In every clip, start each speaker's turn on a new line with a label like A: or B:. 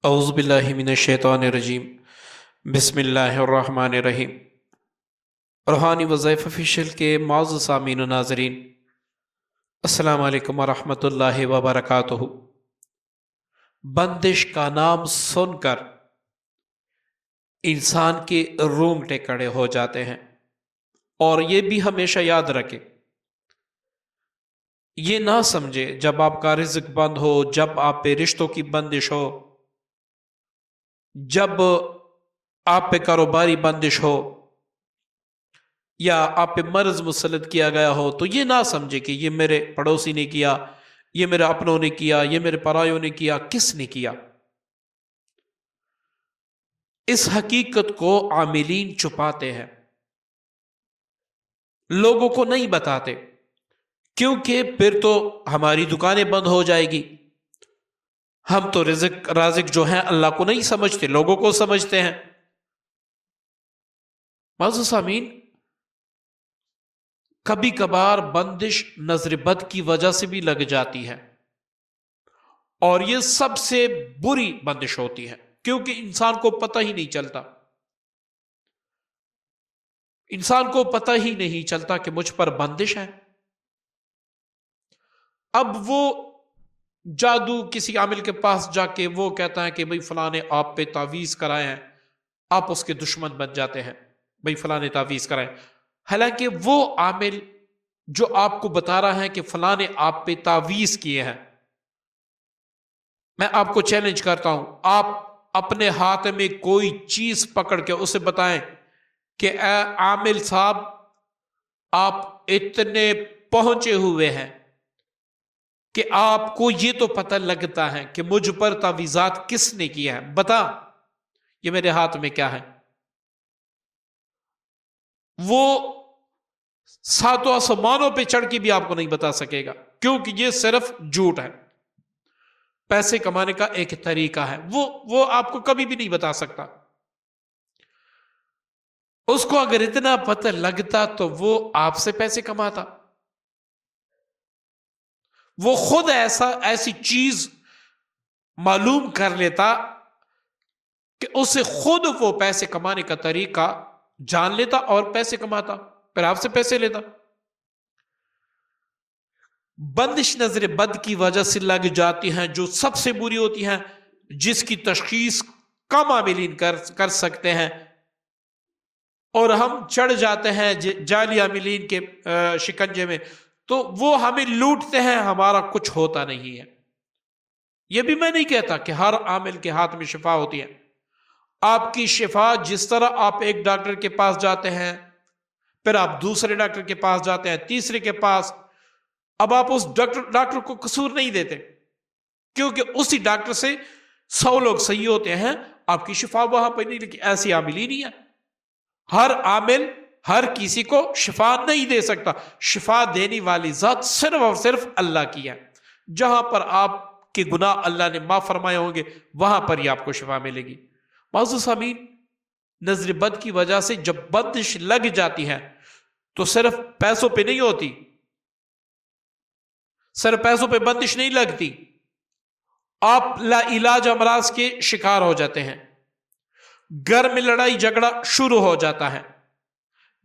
A: اعوذ باللہ من الشیطان الرجیم بسم اللہ الرحمن الرحیم۔ روحانی وظائف آفیشیل کے معزز سامعین و ناظرین، السلام علیکم ورحمۃ اللہ وبرکاتہ۔ بندش کا نام سن کر انسان کے رونگٹے کھڑے ہو جاتے ہیں، اور یہ بھی ہمیشہ یاد رکھے، یہ نہ سمجھے جب آپ کا رزق بند ہو، جب آپ پہ رشتوں کی بندش ہو، جب آپ پہ کاروباری بندش ہو، یا آپ پہ مرض مسلط کیا گیا ہو، تو یہ نہ سمجھے کہ یہ میرے پڑوسی نے کیا، یہ میرے اپنوں نے کیا، یہ میرے پرایوں نے کیا۔ کس نے کیا؟ اس حقیقت کو عاملین چھپاتے ہیں، لوگوں کو نہیں بتاتے، کیونکہ پھر تو ہماری دکانیں بند ہو جائے گی۔ ہم تو رازق جو ہیں اللہ کو نہیں سمجھتے، لوگوں کو سمجھتے ہیں۔ معزز سامعین، کبھی کبھار بندش نظر بد کی وجہ سے بھی لگ جاتی ہے، اور یہ سب سے بری بندش ہوتی ہے، کیونکہ انسان کو پتہ ہی نہیں چلتا، انسان کو پتہ ہی نہیں چلتا کہ مجھ پر بندش ہے۔ اب وہ جادو کسی عامل کے پاس جا کے وہ کہتا ہے کہ بھئی فلاں نے آپ پہ تعویذ کرائے ہیں، آپ اس کے دشمن بن جاتے ہیں، بھئی فلاں نے تعویذ کرائے، حالانکہ وہ عامل جو آپ کو بتا رہا ہے کہ فلاں نے آپ پہ تعویذ کیے ہیں، میں آپ کو چیلنج کرتا ہوں، آپ اپنے ہاتھ میں کوئی چیز پکڑ کے اسے بتائیں کہ اے عامل صاحب، آپ اتنے پہنچے ہوئے ہیں کہ آپ کو یہ تو پتہ لگتا ہے کہ مجھ پر تعویذات کس نے کیا ہے، بتا یہ میرے ہاتھ میں کیا ہے۔ وہ ساتوں آسمانوں پہ چڑھ کے بھی آپ کو نہیں بتا سکے گا، کیونکہ یہ صرف جھوٹ ہے، پیسے کمانے کا ایک طریقہ ہے، وہ آپ کو کبھی بھی نہیں بتا سکتا۔ اس کو اگر اتنا پتہ لگتا تو وہ آپ سے پیسے کماتا، وہ خود ایسی چیز معلوم کر لیتا کہ اسے خود وہ پیسے کمانے کا طریقہ جان لیتا اور پیسے کماتا، پھر آپ سے پیسے لیتا۔ بندش نظر بد کی وجہ سے لگ جاتی ہیں، جو سب سے بری ہوتی ہیں، جس کی تشخیص کم عاملین کر سکتے ہیں، اور ہم چڑھ جاتے ہیں جعلی عاملین کے شکنجے میں، تو وہ ہمیں لوٹتے ہیں، ہمارا کچھ ہوتا نہیں ہے۔ یہ بھی میں نہیں کہتا کہ ہر عامل کے ہاتھ میں شفا ہوتی ہے۔ آپ کی شفا جس طرح آپ ایک ڈاکٹر کے پاس جاتے ہیں، پھر آپ دوسرے ڈاکٹر کے پاس جاتے ہیں، تیسرے کے پاس، اب آپ اس ڈاکٹر کو قصور نہیں دیتے، کیونکہ اسی ڈاکٹر سے 100 لوگ صحیح ہوتے ہیں، آپ کی شفا وہاں پہ نہیں، لیکن ایسی عامل ہی نہیں ہے۔ ہر عامل ہر کسی کو شفا نہیں دے سکتا، شفا دینے والی ذات صرف اور صرف اللہ کی ہے۔ جہاں پر آپ کے گناہ اللہ نے معاف فرمائے ہوں گے، وہاں پر ہی آپ کو شفا ملے گی۔ معزز سامعین، نظر بد کی وجہ سے جب بندش لگ جاتی ہے تو صرف پیسوں پہ نہیں ہوتی، صرف پیسوں پہ بندش نہیں لگتی، آپ لا علاج امراض کے شکار ہو جاتے ہیں، گھر میں لڑائی جھگڑا شروع ہو جاتا ہے،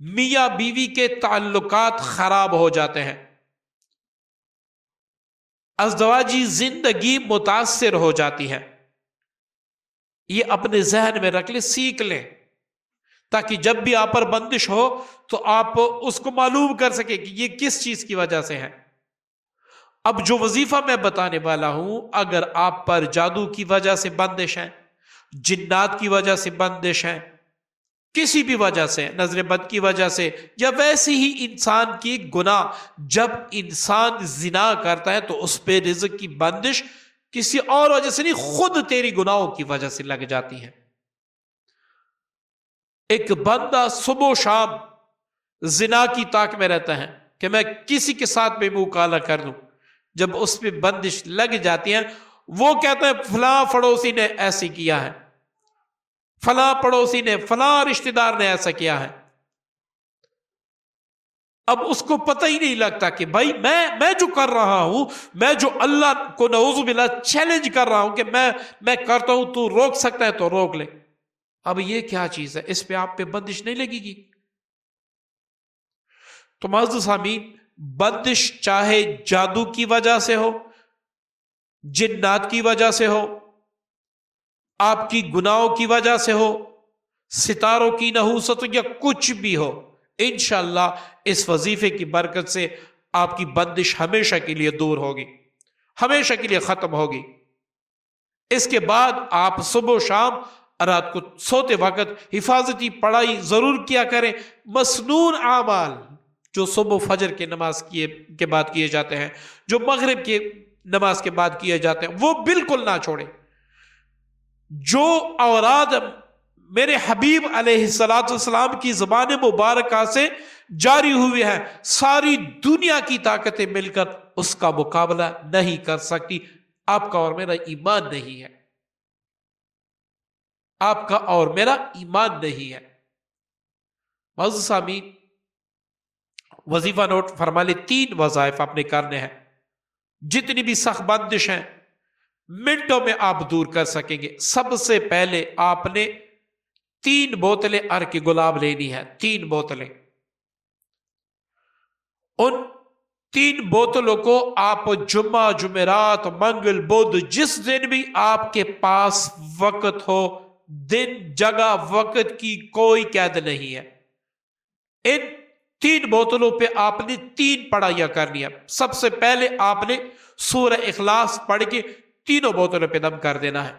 A: میاں بیوی کے تعلقات خراب ہو جاتے ہیں، ازدواجی زندگی متاثر ہو جاتی ہے۔ یہ اپنے ذہن میں رکھ لیں، سیکھ لیں، تاکہ جب بھی آپ پر بندش ہو تو آپ اس کو معلوم کر سکیں کہ یہ کس چیز کی وجہ سے ہے۔ اب جو وظیفہ میں بتانے والا ہوں، اگر آپ پر جادو کی وجہ سے بندش ہے، جنات کی وجہ سے بندش ہے، کسی بھی وجہ سے، نظر بد کی وجہ سے، یا ویسے ہی انسان کی گناہ، جب انسان زنا کرتا ہے تو اس پہ رزق کی بندش کسی اور وجہ سے نہیں، خود تیری گناہوں کی وجہ سے لگ جاتی ہے۔ ایک بندہ صبح و شام زنا کی طاق میں رہتا ہے کہ میں کسی کے ساتھ بے منہ کالا کر لوں، جب اس پہ بندش لگ جاتی ہے، وہ کہتا ہے فلاں پڑوسی نے ایسے کیا ہے، فلاں پڑوسی نے، فلاں رشتہ دار نے ایسا کیا ہے۔ اب اس کو پتہ ہی نہیں لگتا کہ بھائی میں جو کر رہا ہوں، میں جو اللہ کو نعوذ باللہ چیلنج کر رہا ہوں کہ میں کرتا ہوں، تو روک سکتا ہے تو روک لے. اب یہ کیا چیز ہے؟ اس پہ آپ پہ بندش نہیں لگے گی. تو معزز سامعین، بندش چاہے جادو کی وجہ سے ہو، جنات کی وجہ سے ہو، آپ کی گناہوں کی وجہ سے ہو، ستاروں کی نحوست یا کچھ بھی ہو، انشاءاللہ اس وظیفے کی برکت سے آپ کی بندش ہمیشہ کے لیے دور ہوگی، ہمیشہ کے لیے ختم ہوگی. اس کے بعد آپ صبح و شام رات کو سوتے وقت حفاظتی پڑھائی ضرور کیا کریں. مسنون اعمال جو صبح فجر کے نماز کے بعد کیے جاتے ہیں، جو مغرب کے نماز کے بعد کیے جاتے ہیں، وہ بالکل نہ چھوڑیں. جو اوراد میرے حبیب علیہ السلام کی زبان مبارکہ سے جاری ہوئی ہے، ساری دنیا کی طاقتیں مل کر اس کا مقابلہ نہیں کر سکتی. آپ کا اور میرا ایمان نہیں ہے، آپ کا اور میرا ایمان نہیں ہے. معزز سامعین، وظیفہ نوٹ فرما لے، 3 وظائف آپ نے کرنے ہیں. جتنی بھی سخت بندش ہیں منٹوں میں آپ دور کر سکیں گے. سب سے پہلے آپ نے 3 بوتلیں عرق گلاب لینی ہے. 3 بوتلیں. ان 3 بوتلوں کو آپ جمعہ، جمعرات، منگل، بدھ، جس دن بھی آپ کے پاس وقت ہو، دن، جگہ، وقت کی کوئی قید نہیں ہے، ان 3 بوتلوں پہ آپ نے 3 پڑھائیاں کرنی ہے. سب سے پہلے آپ نے سورہ اخلاص پڑھ کے تینوں بوتلوں پہ دم کر دینا ہے.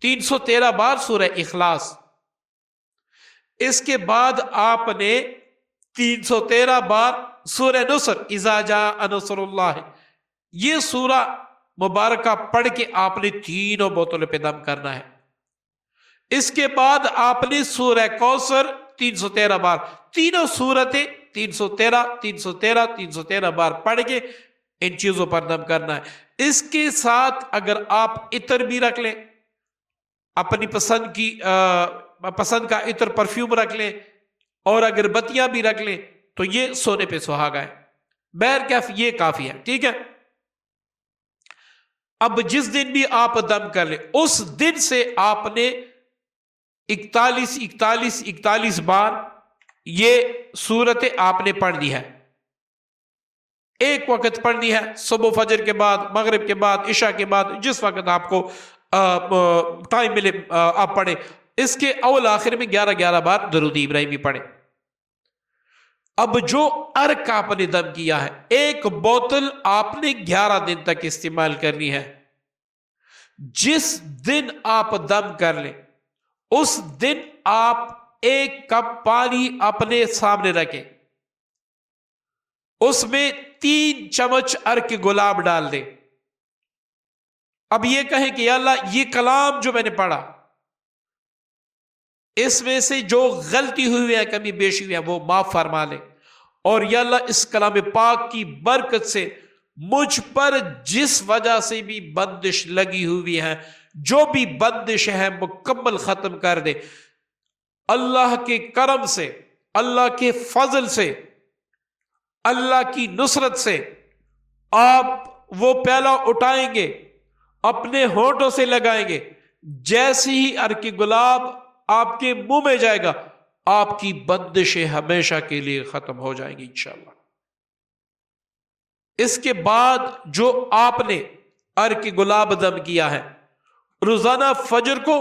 A: 313 بار سورہ اخلاص. اس کے بعد آپ نے 313 بار سورہ نصر، اذا جاء نصر اللہ، یہ سورہ مبارکہ پڑھ کے آپ نے تینوں بوتلوں پہ دم کرنا ہے. اس کے بعد آپ نے سورہ کوثر 313 بار، تینوں سورتیں 313 313 313 بار پڑھ کے ان چیزوں پر دم کرنا ہے. اس کے ساتھ اگر آپ عطر بھی رکھ لیں، اپنی پسند کا عطر، پرفیوم رکھ لیں، اور اگر بتیاں بھی رکھ لیں تو یہ سونے پہ سہاگا ہے. بہرکیف یہ کافی ہے، ٹھیک ہے. اب جس دن بھی آپ دم کر لیں، اس دن سے آپ نے 41 41 41 بار یہ صورتیں آپ نے پڑھنی ہے. ایک وقت پڑھنی ہے، صبح فجر کے بعد، مغرب کے بعد، عشاء کے بعد، جس وقت آپ کو ٹائم ملے آپ پڑھیں. اس کے اول آخر میں 11 بار درود ابراہیمی پڑھیں. اب جو عرق آپ نے دم کیا ہے، ایک بوتل آپ نے 11 دن تک استعمال کرنی ہے. جس دن آپ دم کر لیں، اس دن آپ 1 کپ پانی اپنے سامنے رکھیں، اس میں 3 چمچ عرق گلاب ڈال دیں. اب یہ کہیں کہ یا اللہ، یہ کلام جو میں نے پڑھا، اس میں سے جو غلطی ہوئی ہے، کمی بیشی ہوئی ہے، وہ معاف فرما لے. اور یا اللہ، اس کلام پاک کی برکت سے مجھ پر جس وجہ سے بھی بندش لگی ہوئی ہے، جو بھی بندش ہے، مکمل ختم کر دے. اللہ کے کرم سے، اللہ کے فضل سے، اللہ کی نصرت سے آپ وہ پیالہ اٹھائیں گے، اپنے ہونٹوں سے لگائیں گے، جیسے ہی عرق گلاب آپ کے منہ میں جائے گا، آپ کی بندشیں ہمیشہ کے لیے ختم ہو جائیں گی انشاءاللہ. اس کے بعد جو آپ نے عرق گلاب دم کیا ہے، روزانہ فجر کو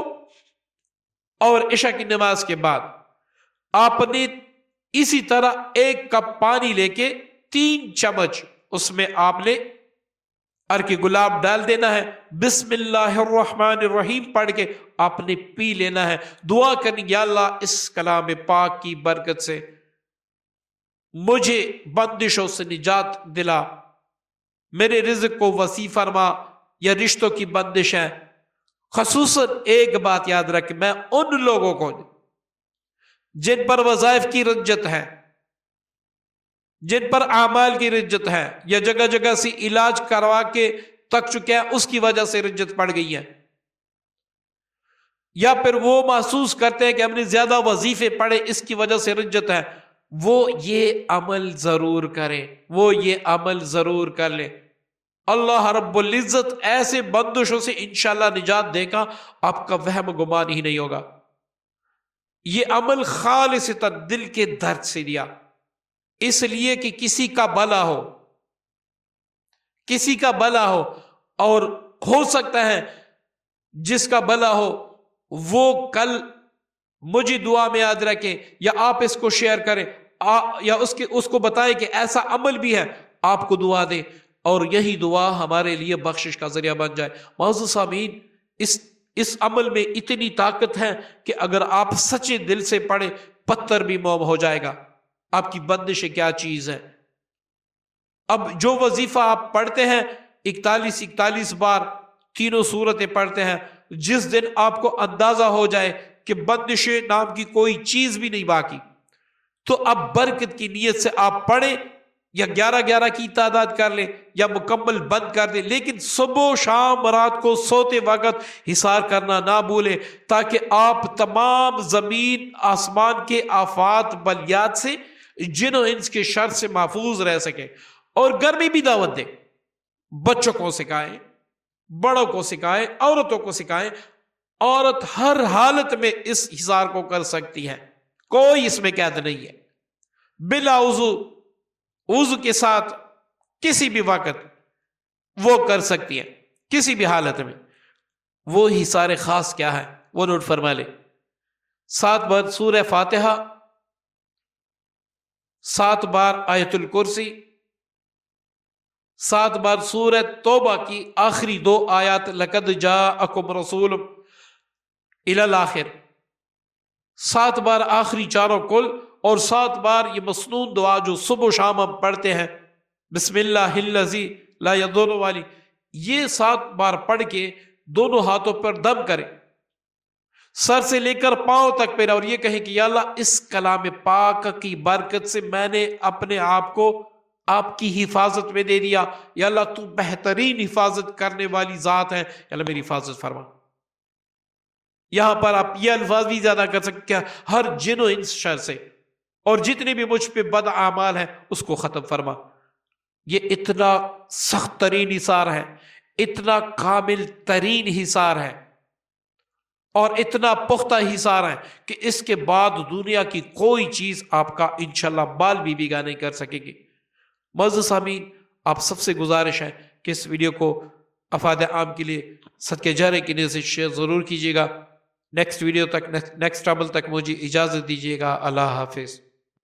A: اور عشاء کی نماز کے بعد آپ نے اسی طرح 1 کپ پانی لے کے 3 چمچ اس میں آپ نے عرق گلاب ڈال دینا ہے. بسم اللہ الرحمن الرحیم پڑھ کے آپ نے پی لینا ہے. دعا کرنی، یا اللہ، اس کلام پاک کی برکت سے مجھے بندشوں سے نجات دلا، میرے رزق کو وسیع فرما. یا رشتوں کی بندش ہے، خصوصاً ایک بات یاد رکھ، میں ان لوگوں کو جن پر وظائف کی رجت ہے، جن پر اعمال کی رجت ہے، یا جگہ جگہ سے علاج کروا کے تک چکے ہیں، اس کی وجہ سے رجت پڑ گئی ہے، یا پھر وہ محسوس کرتے ہیں کہ ہم نے زیادہ وظیفے پڑھے، اس کی وجہ سے رجت ہے، وہ یہ عمل ضرور کریں، وہ یہ عمل ضرور کر لیں۔ اللہ رب العزت ایسے بندشوں سے انشاءاللہ نجات دے گا، آپ کا وہم گمان ہی نہیں ہوگا۔ یہ عمل خالصتاً دل کے درد سے دیا، اس لیے کہ کسی کا بھلا ہو، کسی کا بھلا ہو، اور ہو سکتا ہے جس کا بھلا ہو وہ کل مجھے دعا میں یاد رکھے، یا آپ اس کو شیئر کریں، یا اس کو بتائیں کہ ایسا عمل بھی ہے، آپ کو دعا دیں، اور یہی دعا ہمارے لیے بخشش کا ذریعہ بن جائے۔ معزز سامعین، اس عمل میں اتنی طاقت ہے کہ اگر آپ سچے دل سے پڑھیں، پتھر بھی موم ہو جائے گا۔ آپ کی بندش کیا چیز ہے؟ اب جو وظیفہ آپ پڑھتے ہیں 41 بار، تینوں صورتیں پڑھتے ہیں، جس دن آپ کو اندازہ ہو جائے کہ بندش نام کی کوئی چیز بھی نہیں باقی، تو اب برکت کی نیت سے آپ پڑھیں، یا 11 کی تعداد کر لیں، یا مکمل بند کر دیں، لیکن صبح و شام رات کو سوتے وقت حصار کرنا نہ بھولیں، تاکہ آپ تمام زمین آسمان کے آفات بلیات سے، جن و انس کے شر سے محفوظ رہ سکیں۔ اور گھر میں بھی دعوت دیں، بچوں کو سکھائیں، بڑوں کو سکھائیں، عورتوں کو سکھائیں۔ عورت ہر حالت میں اس حصار کو کر سکتی ہے، کوئی اس میں قید نہیں ہے، بلا وضو کے ساتھ کسی بھی وقت وہ کر سکتی ہے، کسی بھی حالت میں۔ وہ حصار خاص کیا ہے وہ نوٹ فرما لے۔ 7 بار سورہ فاتحہ، 7 بار آیت الکرسی، 7 بار سورہ توبہ کی آخری 2 آیات لقد جاءکم رسول الی الاخر، 7 بار آخری چاروں کل، اور 7 بار یہ مسنون دعا جو صبح و شام ہم پڑھتے ہیں، بسم اللہ الذی لا یضر والی، یہ 7 بار پڑھ کے دونوں ہاتھوں پر دم کریں، سر سے لے کر پاؤں تک پہ، اور یہ کہیں کہ یا اللہ اس کلام پاک کی برکت سے میں نے اپنے آپ کو آپ کی حفاظت میں دے دیا، یا اللہ تو بہترین حفاظت کرنے والی ذات ہے، یا اللہ میری حفاظت فرما۔ یہاں پر آپ یہ الفاظ بھی زیادہ کر سکتے ہیں، ہر جن و انس شر سے، اور جتنے بھی مجھ پہ بد اعمال ہیں اس کو ختم فرما۔ یہ اتنا سخت ترین حصار ہے، اتنا کامل ترین حصار ہے، اور اتنا پختہ حصار ہے کہ اس کے بعد دنیا کی کوئی چیز آپ کا انشاءاللہ بال بھی بیگا نہیں کر سکے گی۔ معزز سامعین، آپ سب سے گزارش ہے کہ اس ویڈیو کو افاد عام کے لیے صدقہ جاریہ کی نیت سے شیئر ضرور کیجیے گا۔ نیکسٹ ویڈیو تک، نیکسٹ عمل تک مجھے اجازت دیجیے گا۔ اللہ حافظ۔